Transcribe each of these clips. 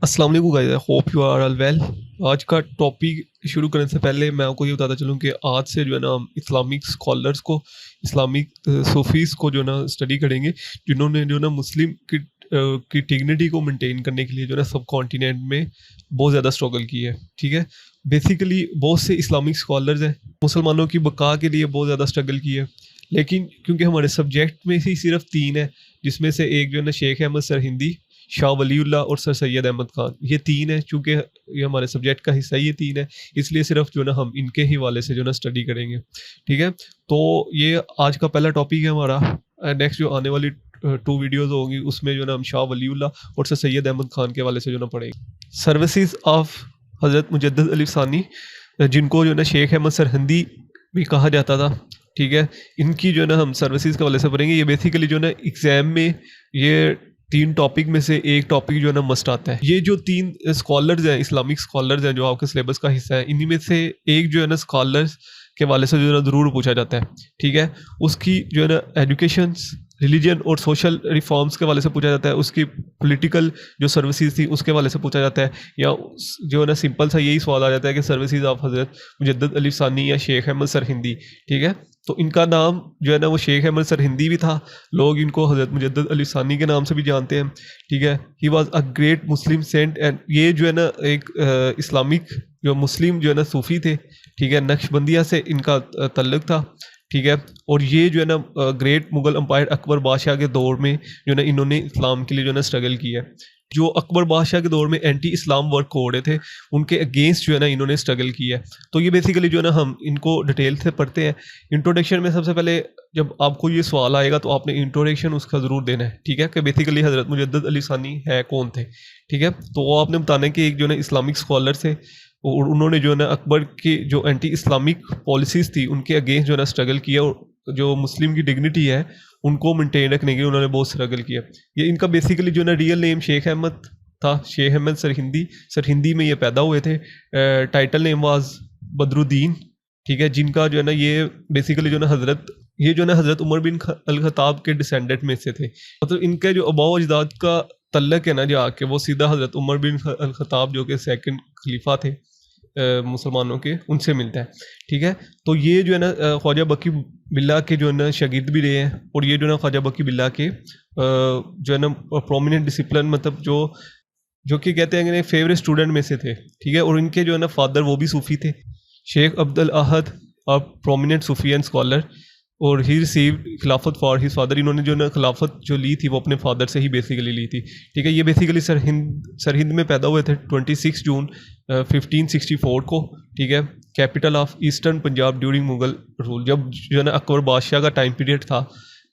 अस्सलाम वालेकुम guys, I hope you are all well. आज का टॉपिक शुरू करने से पहले मैं आपको ये बताता चलूँ कि आज से जो है ना हम इस्लामिक स्कॉलर्स को, इस्लामिक सूफीज़ को जो है ना स्टडी करेंगे, जिन्होंने जो है ना मुस्लिम की डिग्निटी को मेंटेन करने के लिए जो है ना सब कॉन्टिनेंट में बहुत ज़्यादा स्ट्रगल की है। ठीक है, बेसिकली बहुत से इस्लामिक स्कॉलर्स हैं, मुसलमानों की बका के लिए बहुत ज़्यादा स्ट्रगल की है। लेकिन क्योंकि हमारे सब्जेक्ट में ही सिर्फ 3 है, जिसमें से एक जो है ना शेख अहमद सरहिंदी, शाह वलीउल्लाह और सर सैयद अहमद खान, ये 3 है। चूँकि ये हमारे सब्जेक्ट का हिस्सा ये 3 है, इसलिए सिर्फ जो है ना हम इनके ही हवाले से जो है ना स्टडी करेंगे। ठीक है? तो ये आज का पहला टॉपिक है हमारा। नेक्स्ट जो आने वाली 2 वीडियोज़ होंगी उसमें जो है ना हम शाह वलीउल्लाह और सर सैयद अहमद खान के हवाले से जो है ना पढ़ेंगे। सर्विसेज़ ऑफ हज़रत मुजद्दिद अली सानी, जिनको जो है ना शेख अहमद सरहिंदी भी कहा जाता था। ठीक है? इनकी जो है ना हम सर्विसेज़ के हवाले से पढ़ेंगे। ये बेसिकली जो है ना एग्ज़ाम में ये 3 टॉपिक में से एक टॉपिक जो है ना मस्ट आता है। ये जो 3 स्कॉलर्स हैं, इस्लामिक स्कॉलर्स हैं जो आपके सिलेबस का हिस्सा है, इन्हीं में से एक जो है ना स्कॉलर्स के हवाले से जो है ना ज़रूर पूछा जाता है। ठीक है? उसकी जो है ना एजुकेशंस, रिलीजन और सोशल रिफॉर्म्स के हवाले से पूछा जाता है। उसकी पॉलिटिकल जो सर्विसेज थी उसके हवाले से पूछा जाता है, या जो है ना सिंपल सा यही सवाल आ जाता है कि सर्विसेज ऑफ हज़रत मुजद्दिद अली सानी या शेख अहमद सरहिंदी। ठीक है? तो इनका नाम जो है ना वो शेख अहमद सरहिंदी भी था, लोग इनको हज़रत मुजद्दिद अली सानी के नाम से भी जानते हैं। ठीक है? He was a great Muslim saint, and ये जो है ना एक इस्लामिक जो मुस्लिम जो है ना सूफ़ी थे। ठीक है? नक्शबंदिया से इनका तल्लुक़ था। ठीक है? और ये जो है ना ग्रेट मुग़ल एम्पायर अकबर बादशाह के दौर में जो है ना इन्होंने इस्लाम के लिए जो है ना स्ट्रगल किया है। जो अकबर बादशाह के दौर में एंटी इस्लाम वर्क हो रहे थे, उनके अगेंस्ट जो है ना इन्होंने स्ट्रगल किया है। तो ये बेसिकली जो है ना हम इनको डिटेल से पढ़ते हैं। इंट्रोडक्शन में सबसे पहले जब आपको ये सवाल आएगा तो आपने इंट्रोडक्शन उसका ज़रूर देना है। ठीक है? कि बेसिकली हज़रत मुजद्दिद अली सानी है कौन थे। ठीक है? तो वो आपने बताना है कि एक जो है ना इस्लामिक स्कॉलर थे और उन्होंने जो है ना अकबर की जो एंटी इस्लामिक पॉलिसीज़ थी उनके अगेंस्ट जो है ना स्ट्रगल किया, और जो मुस्लिम की डिग्निटी है उनको मेंटेन रखने के लिए उन्होंने बहुत स्ट्रगल किया। ये इनका बेसिकली जो है ना रियल नेम शेख अहमद था, शेख अहमद सरहिंदी। सरहिंदी में ये पैदा हुए थे। Title name was Badruddin. ठीक है? जिनका जो है ना ये बेसिकली जो है ना ये जो है ना हज़रत उमर बिन अल खत्ताब के डिसेंडेंट में से थे। मतलब इनके जो आबा अजदाद का तल्लक है ना जाके वो सीधा हज़रत उमर बिन अल खत्ताब जो कि सेकंड खलीफा थे मुसलमानों के, उनसे मिलता है। ठीक है? तो ये जो है ना ख्वाजा बकी बिल्ला के जो है ना शागिर्द भी रहे हैं, और ये जो है ना ख्वाजा बकी बिल्ला के जो है ना प्रोमिनेंट डिसिप्लिन, मतलब जो कि कहते हैं कि फेवरेट स्टूडेंट में से थे। ठीक है? और इनके जो है ना फादर वो भी सूफ़ी थे, Sheikh Abdul Ahad, a prominent Sufi and scholar, और ही रिसीव्ड खिलाफत फॉर हिज फादर। इन्होंने जो ना खिलाफत जो ली थी वो अपने फादर से ही बेसिकली ली थी। ठीक है? ये बेसिकली सरहिंद में पैदा हुए थे 26 जून 1564 को। ठीक है? Capital of eastern Punjab during Mughal rule. जब जो है ना अकबर बादशाह का टाइम पीरियड था,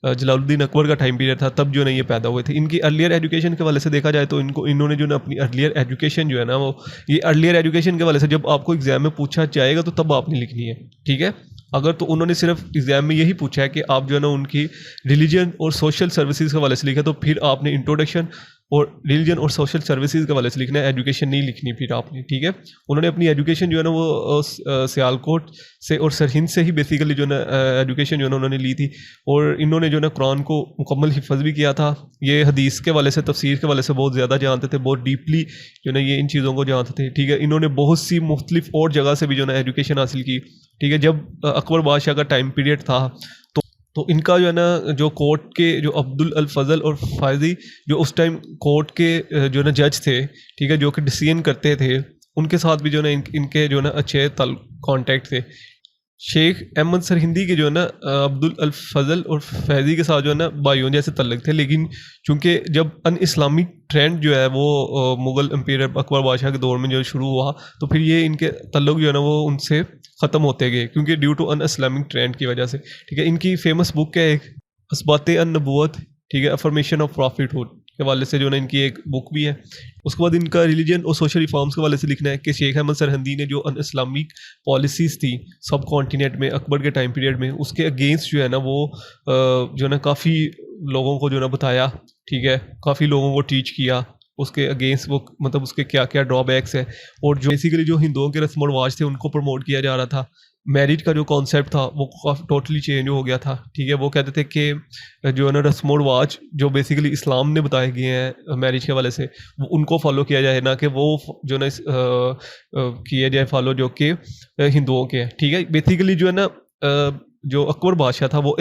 जलालुद्दीन अकबर का टाइम पीरियड था, तब जो है ना ये पैदा हुए थे। इनकी अर्लियर एजुकेशन के वाले से देखा जाए तो इन्होंने जो ना अपनी अर्लियर एजुकेशन जो है ना वो, ये अर्लियर एजुकेशन के वाले से जब आपको एग्जाम में पूछा जाएगा तो तब आपने लिखनी है। ठीक है? अगर तो उन्होंने सिर्फ एग्जाम में यही पूछा है कि आप जो है ना उनकी रिलीजन और सोशल सर्विसेज के हवाले से लिखा, तो फिर आपने इंट्रोडक्शन और रिलीजन और सोशल सर्विसेज के हवाले से लिखना है, एजुकेशन नहीं लिखनी फिर आपने। ठीक है? उन्होंने अपनी एजुकेशन जो है ना वो सियालकोट से और सरहिंद से ही बेसिकली जो है ना एजुकेशन जो है ना उन्होंने ली थी, और इन्होंने जो है ना कुरान को मुकम्मल हिफ्ज़ भी किया था। ये हदीस के वाले से, तफसीर के वाले से बहुत ज़्यादा जानते थे, बहुत डीपली जो है ना ये इन चीज़ों को जानते थे। ठीक है? इन्होंने बहुत सी मुख्तलिफ और जगह से भी जो है ना एजुकेशन हासिल की। ठीक है? जब अकबर बादशाह का टाइम पीरियड था तो इनका जो है ना जो कोर्ट के जो अब्दुल अल फजल और फायजी जो उस टाइम कोर्ट के जो है ना जज थे, ठीक है, जो कि डिसीजन करते थे, उनके साथ भी जो है ना इनके जो है ना अच्छे कॉन्टैक्ट थे। शेख अहमद सरहिंदी के जो है ना अब्दुल अल फजल और फैज़ी के साथ जो है ना भाइयों जैसे तल्लक थे, लेकिन चूँकि जब अन इस्लामिक ट्रेंड जो है वो मुग़ल एम्पायर अकबर बादशाह के दौर में जो शुरू हुआ, तो फिर ये इनके तल्लुक़ जो है ना वो उनसे ख़त्म होते गए, क्योंकि due to un Islamic trend की वजह से। ठीक है? इनकी फेमस बुक है एक, असबात अन नबूवत। ठीक है? अफर्मेशन ऑफ प्रॉफिटहुड के हवाले से जो है ना इनकी एक बुक भी है। उसके बाद इनका रिलीजन और सोशल रिफॉर्म्स के हवाले से लिखना है कि शेख अहमद सरहिंदी ने जो अन इस्लामिक पॉलिसीज़ थी सब कॉन्टिनेंट में अकबर के टाइम पीरियड में, उसके अगेंस्ट जो है ना वो जो है ना काफ़ी लोगों को जो है ना बताया। ठीक है? काफ़ी लोगों को टीच किया उसके अगेंस्ट, वो मतलब उसके क्या क्या ड्रॉबैक्स है, और जो बेसिकली जो हिंदुओं के रस्म व रिवाज थे उनको प्रमोट किया जा रहा था। मैरिज का जो कॉन्सेप्ट था वो टोटली चेंज हो गया था, ठीक है। वो कहते थे कि जो है ना रस्म और रिवाज जो बेसिकली इस्लाम ने बताए गए हैं मैरिज के हवाले से, वो उनको फॉलो किया जाए, ना कि वो जो ना किया जाए फॉलो जो कि हिंदुओं के हैं, ठीक है। बेसिकली जो है ना जो अकबर बादशाह था वो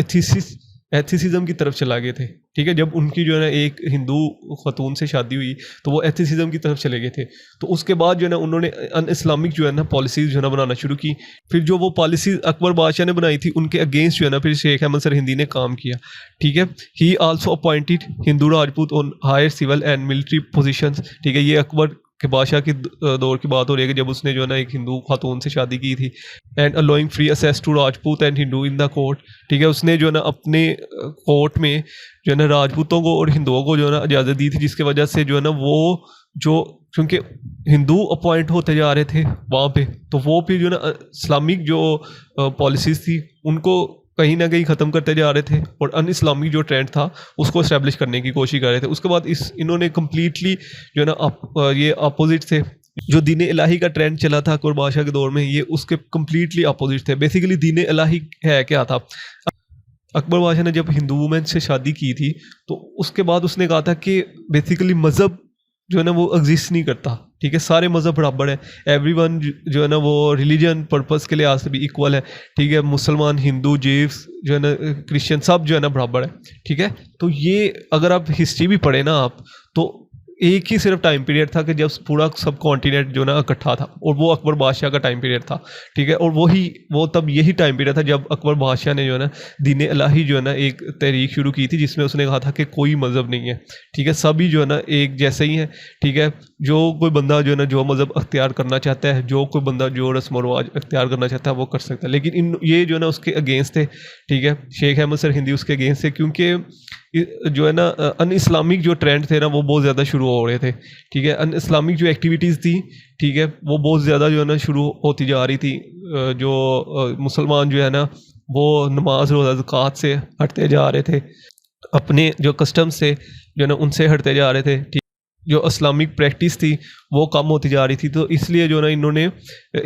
एथिसिज्म की तरफ चला गए थे, ठीक है। जब उनकी जो है ना एक हिंदू खतून से शादी हुई तो वो एथिसिज्म की तरफ चले गए थे। तो उसके बाद जो है ना उन्होंने अन इस्लामिक जो है ना पॉलिसीज़ जो है ना बनाना शुरू की। फिर जो वो पॉलिसी अकबर बादशाह ने बनाई थी उनके अगेंस्ट जो है ना फिर शेख अहमद सरहिंदी ने काम किया, ठीक है। He also appointed Hindu Rajput on higher civil and military positions, ठीक है। ये अकबर के बादशाह की दौर की बात हो रही है कि जब उसने जो है ना एक हिंदू खातून से शादी की थी। And allowing free access to Rajput and Hindu in the court, ठीक है। उसने जो है ना अपने कोर्ट में जो है ना राजपूतों को और हिंदुओं को जो है ना इजाज़त दी थी, जिसकी वजह से जो है ना वो जो क्योंकि हिंदू अपॉइंट होते जा रहे थे वहाँ पे, तो वो फिर जो है ना इस्लामिक जो पॉलिसीज़ थी उनको कहीं ना कहीं ख़त्म करते जा रहे थे और अन इस्लामिक जो ट्रेंड था उसको इस्टेब्लिश करने की कोशिश कर रहे थे। उसके बाद इन्होंने कम्प्लीटली जो है ना ये अपोजिट थे। जो दीन इलाही का ट्रेंड चला था अकबर बादशाह के दौर में, ये उसके कम्प्लीटली अपोजिट थे। बेसिकली दीन इलाही है क्या था, अकबर बादशाह ने जब हिंदू वुमेन से शादी की थी तो उसके बाद उसने कहा था कि बेसिकली मज़हब जो है ना वो एग्जिस्ट नहीं करता, ठीक है। सारे मज़हब बराबर है, एवरीवन जो है ना वो रिलीजन पर्पस के लिहाज से भी इक्वल है, ठीक है। मुसलमान, हिंदू, जीव्स जो है ना क्रिश्चियन सब जो है ना बराबर है, ठीक है। तो ये अगर आप हिस्ट्री भी पढ़े ना आप, तो एक ही सिर्फ टाइम पीरियड था कि जब पूरा सब कॉन्टिनेंट जो ना इकट्ठा था और वो अकबर बादशाह का टाइम पीरियड था, ठीक है। और वो तब यही टाइम पीरियड था जब अकबर बादशाह ने जो है ना दीन इलाही जो है ना एक तहरीक शुरू की थी, जिसमें उसने कहा था कि कोई मज़हब नहीं है, ठीक है। सभी जो है ना एक जैसे ही हैं, ठीक है। जो कोई बंदा जो है ना जो मज़हब अख्तियार करना चाहता है, जो कोई बंदा जो रस्म व रिवाज अख्तियार करना चाहता है वो कर सकता है। लेकिन ये जो है ना उसके अगेंस्ट थे, ठीक है। शेख अहमद सरहिंदी उसके अगेंस्ट थे, क्योंकि जो है ना अन इस्लामिक जो ट्रेंड थे ना वो बहुत ज़्यादा शुरू हो रहे थे, ठीक है। अन इस्लामिक जो एक्टिविटीज़ थी, ठीक है, वो बहुत ज़्यादा जो है ना शुरू होती जा रही थी। जो मुसलमान जो है ना वो नमाज रोज़ा ज़कात से हटते जा रहे थे, अपने जो कस्टम से जो है ना उनसे हटते जा रहे थे, ठीक। जो इस्लामिक प्रैक्टिस थी वो कम होती जा रही थी, तो इसलिए जो ना इन्होंने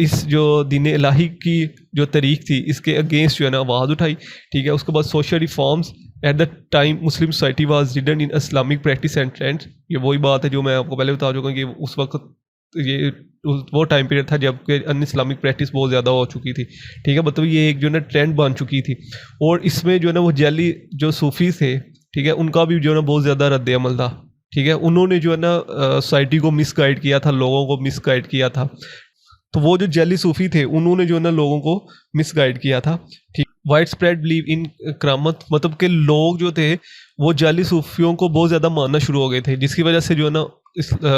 इस जो दीन इलाही की जो तरीक़ थी इसके अगेंस्ट जो है ना आवाज़ उठाई, ठीक है। उसके बाद social reforms at the time Muslim society was ridden in Islamic practice and trends. ये वही बात है जो मैं आपको पहले बता चुका हूँ कि उस वक्त ये वो टाइम पीरियड था जब कि अन इस्लामिक प्रैक्टिस बहुत ज़्यादा हो चुकी थी, ठीक है। मतलब ये एक जो है ना ट्रेंड बन चुकी थी। और इसमें जो है ना वो जैली जो सूफ़ी थे, ठीक है, उनका भी जो है ना बहुत ज़्यादा रद्द अमल था, ठीक है। उन्होंने जो है ना सोसाइटी को मिसगाइड किया था, लोगों को मिसगाइड किया था। तो वो जो जैली सूफ़ी थे उन्होंने जो है ना लोगों को मिसगाइड किया था, ठीक। वाइड स्प्रेड बिलीव इन करामत, मतलब कि लोग जो थे वो जाली सूफियों को बहुत ज़्यादा मानना शुरू हो गए थे, जिसकी वजह से जो है ना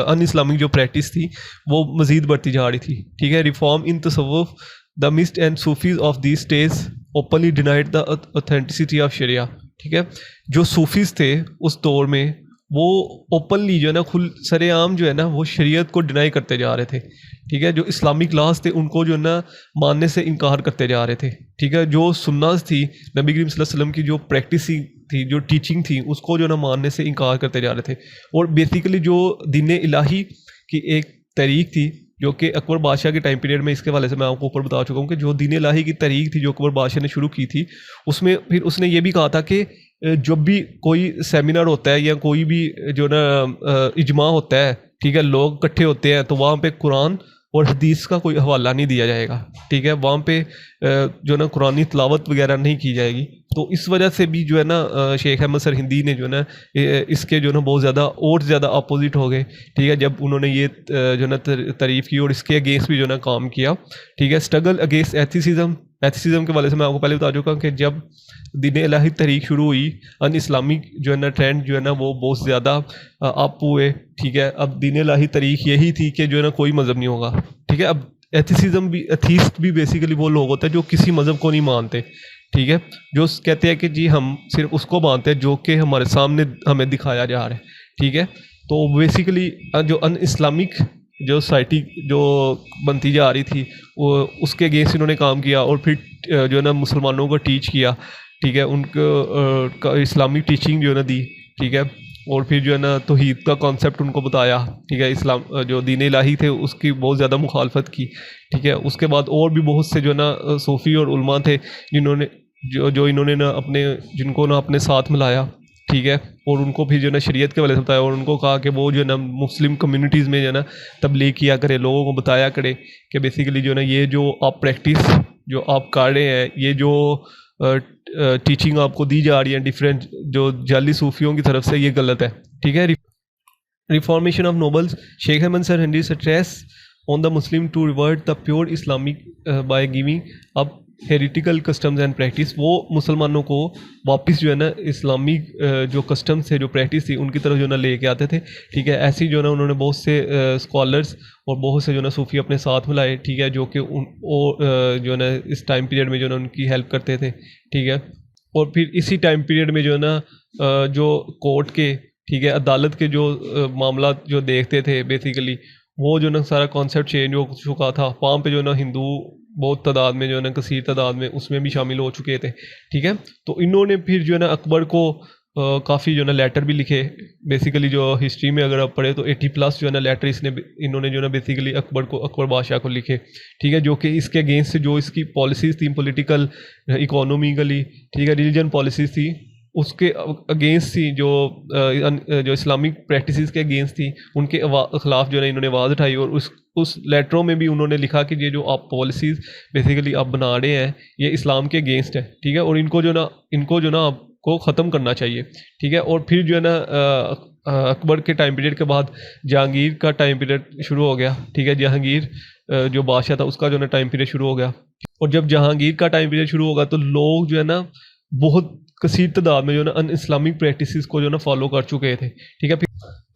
अन इस्लामिक जो प्रैक्टिस थी वो मज़ीद बढ़ती जा रही थी, ठीक है। रिफॉर्म इन तसव्वुफ the mist and Sufis of these stage openly denied the authenticity of शरिया, ठीक है। जो सूफीज़ थे उस दौर में वो ओपनली जो है ना खुल सरेआम जो है ना वो शरीयत को डिनाई करते जा रहे थे, ठीक है। जो इस्लामिक लॉज थे उनको जो है ना मानने से इनकार करते जा रहे थे, ठीक है। जो सुन्नत थी नबी करीम सल्लल्लाहु अलैहि वसल्लम की जो प्रैक्टिस थी, जो टीचिंग थी, उसको जो है ना मानने से इनकार करते जा रहे थे। और बेसिकली जो दीन इलाही की एक तहरीक थी जो कि अकबर बादशाह के टाइम पीरियड में, इसके वाले से मैं आपको ऊपर बता चुका हूँ कि जो दीन इलाही की तहरीक थी जो अकबर बादशाह ने शुरू की थी, उसमें फिर उसने ये भी कहा था कि जब भी कोई सेमिनार होता है या कोई भी जो ना इजमा होता है, ठीक है, लोग इकट्ठे होते हैं, तो वहाँ पे कुरान और हदीस का कोई हवाला नहीं दिया जाएगा, ठीक है। वहाँ पे जो ना कुरानी तिलावत वगैरह नहीं की जाएगी। तो इस वजह से भी जो है ना शेख अहमद सरहिंदी ने जो ना इसके जो ना बहुत ज़्यादा और ज़्यादा अपोजिट हो गए, ठीक है, जब उन्होंने ये जो ना तारीफ़ की और इसके अगेंस्ट भी जो ना काम किया, ठीक है। स्ट्रगल अगेंस्ट एथिसिज्म के वाले से मैं आपको पहले बता चुका हूँ कि जब दीन इलाही तहरीक शुरू हुई, अन इस्लामिक जो है ना ट्रेंड जो है ना वो बहुत ज़्यादा अप हुए, ठीक है। अब दीन इलाही तहरीक यही थी कि जो है ना कोई मज़हब नहीं होगा, ठीक है। अब एथिस्ट भी बेसिकली वो लोग होते हैं जो किसी मज़हब को नहीं मानते, ठीक है, जो कहते हैं कि जी हम सिर्फ उसको मानते हैं जो कि हमारे सामने हमें दिखाया जा रहा है, ठीक है। तो बेसिकली जो अन इस्लामिक जो सोसाइटी जो बनती जा रही थी वो उसके अगेंस्ट इन्होंने काम किया और फिर जो है ना मुसलमानों को टीच किया, ठीक है, उनको इस्लामिक टीचिंग जो है ना दी, ठीक है। और फिर जो है ना तौहीद का कॉन्सेप्ट उनको बताया, ठीक है। इस्लाम जो दीन इलाही थे उसकी बहुत ज़्यादा मुखालफत की, ठीक है। उसके बाद और भी बहुत से जो है ना सूफ़ी और उलमा थे जिन्होंने जो इन्होंने ना जिनको ना अपने साथ मिलाया, ठीक है। और उनको फिर जो है ना शरीयत के वाले से बताया और उनको कहा कि वो जो है ना मुस्लिम कम्युनिटीज़ में जो है ना तबलीग किया करे, लोगों को बताया करे कि बेसिकली जो है ना ये जो आप प्रैक्टिस जो आप कर रहे हैं, ये जो टीचिंग आपको दी जा रही है डिफरेंट जो जाली सूफियों की तरफ से, ये गलत है, ठीक है। Reformation of nobles, Sheikh Ahmad Sirhindi stress on the Muslim to revert the pure Islamic by giving up heretical customs and practice. वो मुसलमानों को वापस जो है ना इस्लामिक जो कस्टम्स थे, जो प्रैक्टिस थी, उनकी तरफ जो है ना लेके आते थे, ठीक है। ऐसी जो है ना उन्होंने बहुत से स्कॉलर्स और बहुत से जो है ना सूफी अपने साथ मिलाए, ठीक है, जो कि जो है ना इस टाइम पीरियड में जो है ना उनकी हेल्प करते थे, ठीक है। और फिर इसी टाइम पीरियड में जो है ना जो कोर्ट के, ठीक है, अदालत के जो मामला जो देखते थे बेसिकली, वो जो ना सारा कॉन्सेप्ट चेंज हो चुका था। वहाँ पे जो ना हिंदू बहुत तादाद में जो है ना कसीर तादाद में उसमें भी शामिल हो चुके थे, ठीक है। तो इन्होंने फिर जो है ना अकबर को काफ़ी जो है ना लेटर भी लिखे। बेसिकली जो हिस्ट्री में अगर आप पढ़े तो 80+ जो है ना लेटर इन्होंने जो है ना बेसिकली अकबर बादशाह को लिखे, ठीक है, जो कि इसके अगेंस्ट से जो इसकी पॉलिसीज़ थी, पॉलिटिकल, इकोनॉमिकली, ठीक है, रिलीजन पॉलिसीज़ थी, उसके अगेंस्ट थी, जो इस्लामिक प्रैक्टिसेस के अगेंस्ट थी, उनके ख़िलाफ़ जो है इन्होंने आवाज़ उठाई। और उस लेटरों में भी उन्होंने लिखा कि ये जो आप पॉलिसीज़ बेसिकली आप बना रहे हैं, ये इस्लाम के अगेंस्ट है, ठीक है, और इनको जो ना आपको ख़त्म करना चाहिए, ठीक है। और फिर जो है ना अकबर के टाइम पीरियड के बाद जहांगीर का टाइम पीरियड शुरू हो गया, ठीक है। जहांगीर जो बादशाह था उसका जो है ना टाइम पीरियड शुरू हो गया। और जब जहांगीर का टाइम पीरियड शुरू होगा तो लोग जो है ना बहुत कसीर तादाद में जो है ना अन इस्लामिक प्रैक्टिसेस को जो है ना फॉलो कर चुके थे, ठीक है।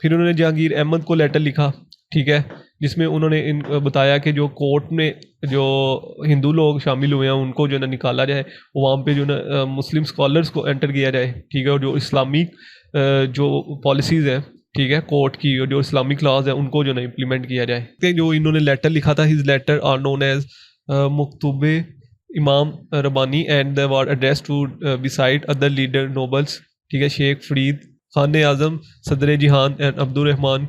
फिर उन्होंने जहांगीर अहमद को लेटर लिखा, ठीक है, जिसमें उन्होंने बताया कि जो कोर्ट में जो हिंदू लोग शामिल हुए हैं उनको जो है ना निकाला जाए, वहाँ पे जो है ना मुस्लिम स्कॉलर्स को एंटर किया जाए, ठीक है। और जो इस्लामिक जो पॉलिसीज़ हैं, ठीक है, कोर्ट की, और जो इस्लामिक लॉज हैं उनको जो है ना इम्प्लीमेंट किया जाए। जो इन्होंने लेटर लिखा था, his letter are known as Maktube Imam Rabbani and the were address to beside other leader nobles, ठीक है, शेख फरीद खान आज़म, सदर जिहान एंड अब्दुलरहमान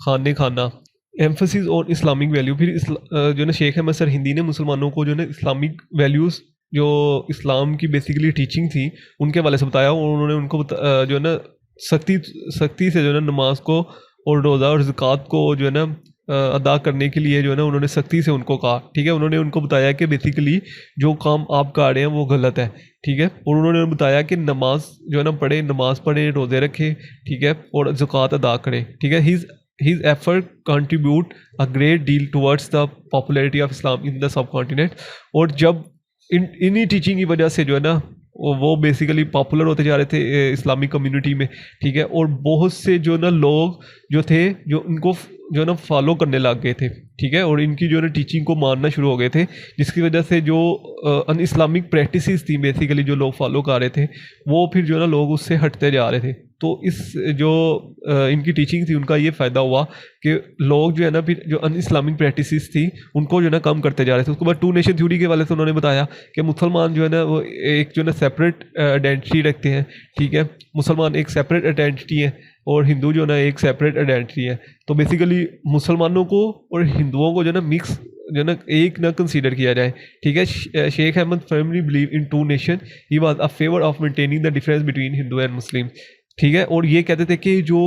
खान खाना। एम्फसिस ऑन इस्लामिक वैल्यू, फिर जो है ना शेख अहमद सरहिंदी ने मुसलमानों को जो है ना इस्लामिक वैल्यूज़, जो इस्लाम की बेसिकली टीचिंग थी, उनके वाले से बताया। और उन्होंने उनको जो है ना सख्ती से जो है ना नमाज को और रोज़ा और ज़कात को जो है ना अदा करने के लिए जो है ना उन्होंने सख्ती से उनको कहा, ठीक है। उन्होंने उनको बताया कि बेसिकली जो काम आप कर रहे हैं वो गलत है, ठीक है। और उन्होंने बताया कि नमाज जो है ना नमाज पढ़े, रोज़े रखे, ठीक है, और ज़कात अदा करें, ठीक है। his effort contribute a great deal towards the popularity of Islam in the subcontinent। और जब इन्हीं टीचिंग की वजह से जो है ना वो बेसिकली पॉपुलर होते जा रहे थे इस्लामिक कम्युनिटी में, ठीक है। और बहुत से जो ना लोग जो थे जो उनको जो है ना फॉलो करने लग गए थे, ठीक है। और इनकी जो है ना टीचिंग को मानना शुरू हो गए थे, जिसकी वजह से जो अन इस्लामिक प्रैक्टिसेस थी बेसिकली जो लोग फॉलो कर रहे थे, वो फिर जो है ना लोग उससे हटते जा रहे थे। तो इस जो इनकी टीचिंग थी उनका ये फ़ायदा हुआ कि लोग जो है ना फिर जो अन इस्लामिक प्रैक्टिसेस थी उनको जो है ना कम करते जा रहे थे। उसके बाद टू नेशन थ्योरी के वाले से उन्होंने बताया कि मुसलमान जो है ना वो एक जो है ना सेपरेट आइडेंटिटी रखते हैं, ठीक है। मुसलमान एक सेपरेट आइडेंटिटी है और हिंदू जो है ना एक सेपरेट आइडेंटिटी है। तो बेसिकली मुसलमानों को और हिंदुओं को जो है ना मिक्स जो है ना एक ना कंसीडर किया जाए, ठीक है। Sheikh Ahmad firmly believe in two nation, he was a favour of maintaining the difference between Hindu and Muslim, ठीक है। और ये कहते थे कि जो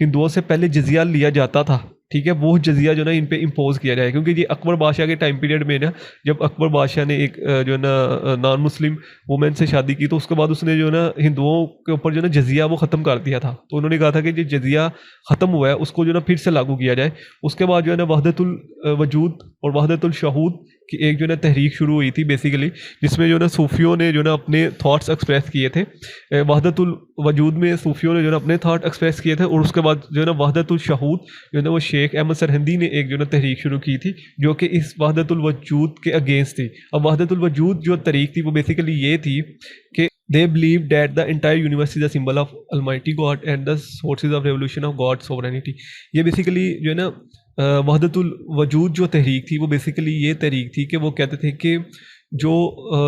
हिंदुओं से पहले जजिया लिया जाता था, ठीक है, वो जजिया जो ना इन पे इम्पोज किया जाए। क्योंकि ये अकबर बादशाह के टाइम पीरियड में ना जब अकबर बादशाह ने एक जो है ना नॉन मुस्लिम वुमेन से शादी की, तो उसके बाद उसने जो है ना हिंदुओं के ऊपर जो है ना जजिया वो ख़त्म कर दिया था। तो उन्होंने कहा था कि जो जजिया ख़त्म हुआ है उसको जो है ना फिर से लागू किया जाए। उसके बाद जो है ना वहदतुल वजूद और वहदतुल शहूद की एक जो है ना तहरीक शुरू हुई थी बेसिकली, जिसमें जो है ना सूफियों ने जो है ना अपने थॉट्स एक्सप्रेस किए थे। वहदतुल वजूद में सूफियों ने जो है ना अपने थॉट एक्सप्रेस किए थे, और उसके बाद जो है ना वहदतुल शहूद जो है ना वो शेख अहमद सरहिंदी ने एक जो है ना तहरीक शुरू की थी, जो कि इस वहदतुल वजूद के अगेंस्ट थी। अब वहदतुल वजूद जो तहरीक थी वो बेसिकली ये थी कि they believe that the entire universe is a symbol of Almighty God and the sources of revolution of God's sovereignty। ये बेसिकली जो है ना वहदतुल वजूद जो तहरीक थी वो बेसिकली ये तहरीक थी कि वो कहते थे कि जो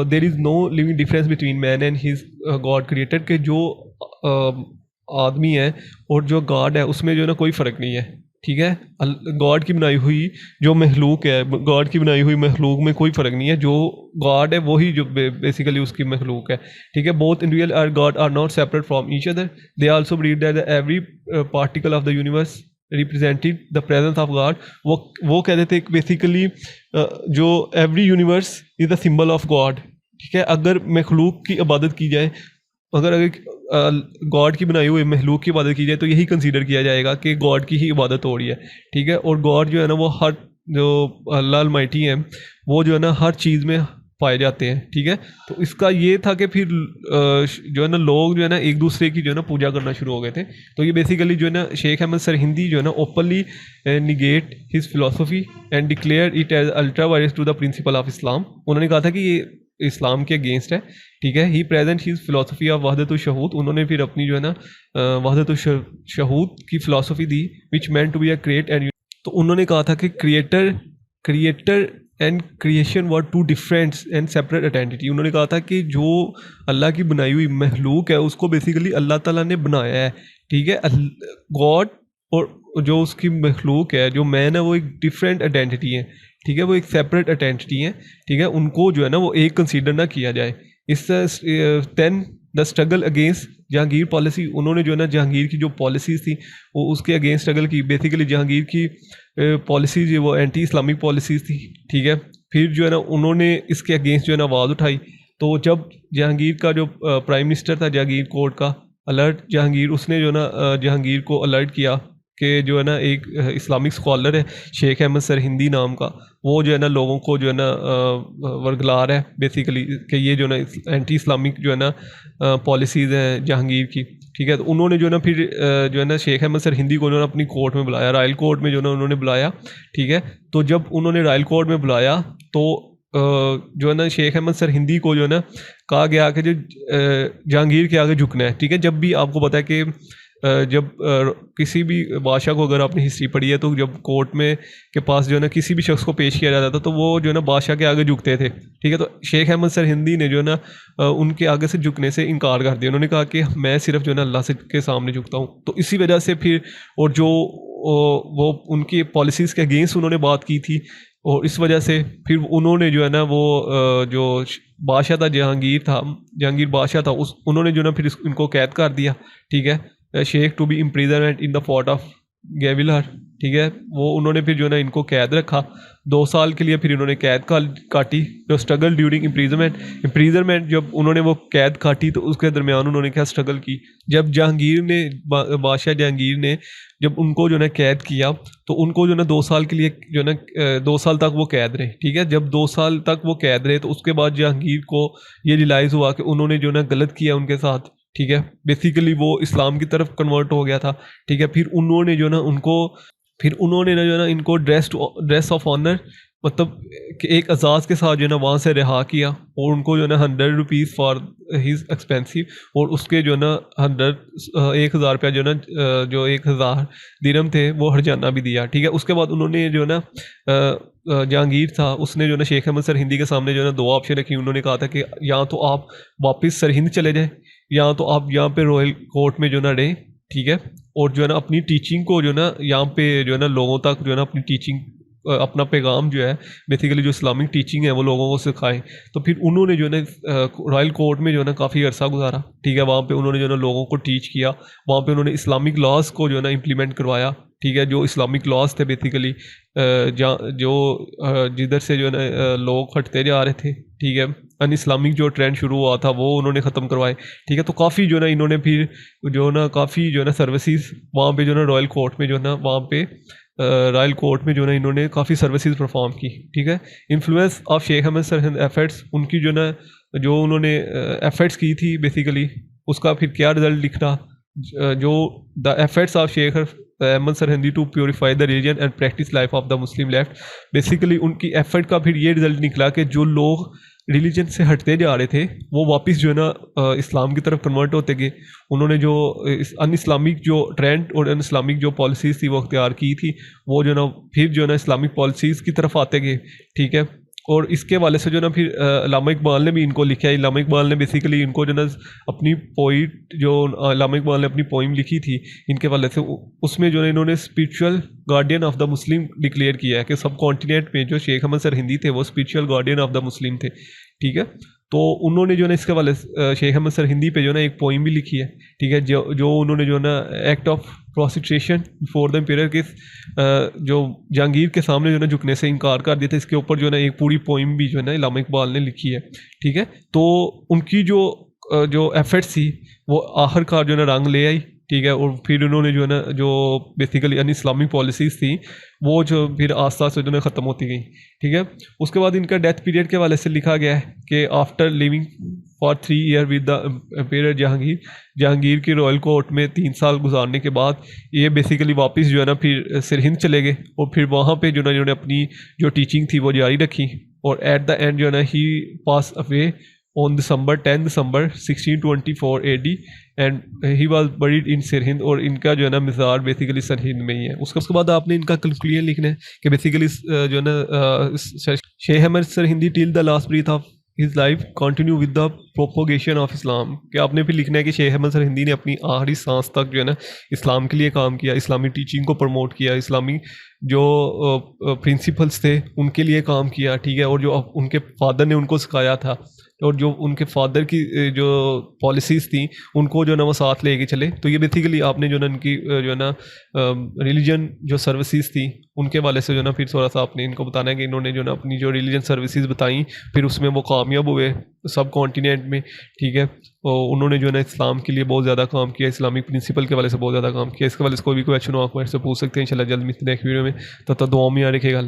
there is no living difference between man and his God created, के जो आदमी है और जो गॉड है उसमें जो है ना कोई फ़र्क नहीं है, ठीक है। गॉड की बनाई हुई जो मखलूक है, गॉड की बनाई हुई मखलूक में कोई फ़र्क नहीं है, जो गॉड है वही जो बेसिकली उसकी मखलूक है, ठीक है। Both in real or God are not separate from each other, they also believe that every particle of the universe represented the presence of God. वो कहते थे बेसिकली जो every universe is the symbol of God, ठीक है। अगर मखलूक की इबादत की जाए, अगर गॉड की बनाई हुई मखलूक की इबादत की जाए तो यही कंसीडर किया जाएगा कि गॉड की ही इबादत हो रही है, ठीक है। और गॉड जो है ना वो हर जो अल्लाह अलमाइटी है वो जो है ना हर चीज़ में पाए जाते हैं, ठीक है। तो इसका ये था कि फिर जो है ना लोग जो है ना एक दूसरे की जो है ना पूजा करना शुरू हो गए थे। तो ये बेसिकली जो है ना शेख अहमद सरहिंदी जो है ना openly negate his philosophy and declare it as ultra vires to the principle of Islam. उन्होंने कहा था कि ये इस्लाम के अगेंस्ट है, ठीक है। He present his philosophy of वहदत शहूद। उन्होंने फिर अपनी जो है ना वहदत शहूद की फ़िलासफ़ी दी, which man to be a create and. तो उन्होंने कहा था कि creator and creation were two different and separate identity. उन्होंने कहा था कि जो अल्लाह की बनाई हुई मखलूक है उसको बेसिकली अल्लाह ताला ने बनाया है, ठीक है। गॉड और जो उसकी मखलूक है, जो मैन है, वो एक डिफरेंट आइडेंटिटी है, ठीक है। वो एक सेपरेट आइडेंटिटी है, ठीक है। उनको जो है ना वो एक कंसीडर ना किया जाए। इस then the struggle against Jahangir policy. उन्होंने जो है ना जहांगीर की जो पॉलिसीज़ थी वो उसके अगेंस्ट स्ट्रगल की। बेसिकली जहांगीर की पॉलिसीज़ वो एंटी इस्लामिक पॉलिसीज़ थी, ठीक है। फिर जो है ना उन्होंने इसके अगेंस्ट जो है ना आवाज़ उठाई। तो जब जहांगीर का जो प्राइम मिनिस्टर था जहांगीर कोर्ट का अलर्ट जहांगीर, उसने जो ना जहांगीर को अलर्ट किया कि जो है ना एक इस्लामिक स्कॉलर है शेख अहमद सरहिंदी नाम का, वो जो है ना लोगों को जो है ना वर्गला रहा है बेसिकली कि ये जो है ना एंटी इस्लामिक जो है ना पॉलिसीज़ हैं जहांगीर की, ठीक है। तो उन्होंने जो है ना फिर जो है ना शेख अहमद सरहिंदी को उन्होंने अपनी कोर्ट में बुलाया, रॉयल कोर्ट में जो है ना उन्होंने बुलाया, ठीक है। तो जब उन्होंने रॉयल कोर्ट में बुलाया तो जो है ना शेख अहमद सरहिंदी को जो है ना कहा गया कि जो जहांगीर के आगे झुकना है, ठीक है। जब भी आपको पता है कि जब किसी भी बादशाह को अगर आपने हिस्ट्री पढ़ी है तो जब कोर्ट में के पास जो है ना किसी भी शख्स को पेश किया जाता था तो वो जो है ना बादशाह के आगे झुकते थे, ठीक है। तो शेख अहमद सरहिंदी ने जो है ना उनके आगे से झुकने से इनकार कर दिया। उन्होंने कहा कि मैं सिर्फ जो है ना अल्लाह से के सामने झुकता हूँ। तो इसी वजह से फिर और जो वो उनकी पॉलिसीज़ के अगेंस्ट उन्होंने बात की थी और इस वजह से फिर उन्होंने जो है ना वो जो बादशाह था जहांगीर बादशाह था उन्होंने जो है ना फिर इनको कैद कर दिया, ठीक है। Sheikh to be imprisonment in the fort of Gwalior, ठीक है। वो उन्होंने फिर जो है ना इनको कैद रखा 2 साल के लिए। फिर इन्होंने कैद काटी। जो स्ट्रगल ड्यूरिंग इम्प्रीजनमेंट जब उन्होंने वो कैद काटी तो उसके दरमियान उन्होंने क्या स्ट्रगल की। जब जहांगीर ने बादशाह जहांगीर ने जब उनको जो है ना कैद किया तो उनको जो है ना 2 साल के लिए जो है ना 2 साल तक वो कैद रहे, ठीक है। जब 2 साल तक वो कैद रहे तो उसके बाद जहांगीर को ये रियलाइज़ हुआ कि उन्होंने जो है ना गलत किया उनके साथ, ठीक है। बेसिकली वो इस्लाम की तरफ कन्वर्ट हो गया था, ठीक है। फिर उन्होंने जो ना जो है ना इनको ड्रेस ऑफ ऑनर मतलब कि एक एजाज़ के साथ जो है ना वहाँ से रिहा किया और उनको जो है ना 100 रुपीज़ फॉर हिज एक्सपेंसिव और उसके जो है ना 1000 रुपया जो है ना जो 1000 दिरहम थे वो हरजाना भी दिया, ठीक है। उसके बाद उन्होंने जो है ना जहांगीर था उसने जो है ना शेख अहमद सरहिंदी के सामने जो है ना 2 ऑप्शन रखी। उन्होंने कहा था कि या तो आप वापस सरहिंद चले जाएँ या तो आप यहाँ पे रॉयल कोर्ट में जो है ना रहें, ठीक है। और जो है ना अपनी टीचिंग को जो है ना यहाँ पे जो है ना लोगों तक जो है ना अपनी टीचिंग अपना पैगाम जो है बेसिकली जो इस्लामिक टीचिंग है वो लोगों को सिखाएं। तो फिर उन्होंने जो है ना रॉयल कोर्ट में जो है ना काफ़ी अरसा गुजारा, ठीक है। वहाँ पे उन्होंने जो है ना लोगों को टीच किया, वहाँ पे उन्होंने इस्लामिक लॉज को जो है ना इम्प्लीमेंट करवाया, ठीक है। जो इस्लामिक लॉज थे बेसिकली जिधर से जो है ना लोग हटते जा रहे थे, ठीक है। अन इस्लामिक जो ट्रेंड शुरू हुआ था वो उन्होंने ख़त्म करवाए, ठीक है। तो काफ़ी जो है ना इन्होंने फिर जो है ना काफ़ी जो है ना सर्विसेज वहाँ पे जो है ना रॉयल कोर्ट में जो है ना वहाँ पे रॉयल कोर्ट में जो है इन्होंने काफ़ी सर्विसेज परफॉर्म की, ठीक है। Influence of Sheikh Ahmad Sirhind efforts, उनकी जो ना जो उन्होंने एफर्ट्स की थी बेसिकली उसका फिर क्या रिजल्ट लिखना, जो the efforts of Sheikh Ahmad Sirhindi to purify the religion and practice life of the Muslim left. Basically उनकी एफर्ट का फिर ये रिजल्ट निकला कि जो लोग रिलीजन से हटते जा रहे थे वो वापस जो है ना इस्लाम की तरफ कन्वर्ट होते गए। उन्होंने जो अन इस्लामिक जो ट्रेंड और अन इस्लामिक जो पॉलिसीज़ थी वो अख्तियार की थी, वो जो है ना फिर जो है ना इस्लामिक पॉलिसीज़ की तरफ आते गए, ठीक है। और इसके हवाले से जो ना फिर अल्लामा इकबाल ने भी इनको लिखा है। अल्लामा इकबाल ने बेसिकली इनको जो ना अपनी पोइट जो अल्लामा इकबाल ने अपनी पोइम लिखी थी इनके हवाले से, उसमें जो है इन्होंने spiritual guardian of the Muslim declare किया है कि सब कॉन्टिनेंट में जो शेख अहमद सरहिंदी थे वो स्पिरिचुअल गार्डियन ऑफ द मुस्लिम थे, ठीक है। तो उन्होंने जो है ना इसके हवाले से शेख अहमद सरहिंदी पे जो है ना एक पोइम भी लिखी है, ठीक है, जो उन्होंने जो है ना act of prostitution before the emperor के जो जहांगीर के सामने जो है ना झुकने से इनकार कर दिया था, इसके ऊपर जो है ना एक पूरी पोइम भी जो है ना अल्लामा इकबाल ने लिखी है, ठीक है। तो उनकी जो एफर्ट्स थी वो आखिरकार जो है ना रंग ले आई, ठीक है। और फिर उन्होंने जो है ना जो बेसिकली अन इस्लामिक पॉलिसीज़ थी वो जो फिर आस्ता आस्ता जो है ख़त्म होती गई, ठीक है। उसके बाद इनका डेथ पीरियड के हवाले से लिखा गया है कि after living for 3 year with the emperor Jahangir की रॉयल कोर्ट में 3 साल गुजारने के बाद ये बेसिकली वापस जो है ना फिर सरहिंद चले गए और फिर वहाँ पे जो है ना इन्होंने अपनी जो टीचिंग थी वो जारी रखी और एट द एंड जो है ना he pass away on 10 December 1624 AD and he was buried in Sirhind. और इनका जो है ना मज़ार बेसिकली सरहिंद में ही है। उसके बाद आपने इनका कंक्लूजन लिखना है कि बेसिकली जो है ना Sheikh Ahmad Sirhindi till the last breath of his life continue with the propagation of Islam, कि आपने फिर लिखना है कि शेख अहमद सरहिंदी ने अपनी आखिरी सांस तक जो है ना इस्लाम के लिए काम किया, इस्लामी टीचिंग को प्रमोट किया, इस्लामी जो प्रिंसिपल्स थे उनके लिए काम किया, ठीक है। और जो उनके फादर ने उनको सिखाया था और जो उनके फादर की जो पॉलिसीज़ थी उनको जो है ना वो साथ लेके चले। तो ये बेसिकली आपने जो ना उनकी जो है ना रिलीजन जो सर्विसेज थी उनके हवाले से जो ना फिर थोड़ा सा आपने इनको बताना है कि इन्होंने जो ना अपनी जो रिलीजन सर्विसेज बताई फिर उसमें वो कामयाब हुए सब कॉन्टिनेंट में, ठीक है। और उन्होंने जो है ना इस्लाम के लिए बहुत ज़्यादा काम किया, इस्लामिक प्रिंसिपल के हवाले से बहुत ज़्यादा काम किया। इसके हवाले से कोई भी क्वेश्चन हो आप मेरे से पूछ सकते हैं। इंशाल्लाह जल्द मिलते हैं नेक्स्ट वीडियो में, तब तक दुआ में याद रखिएगा।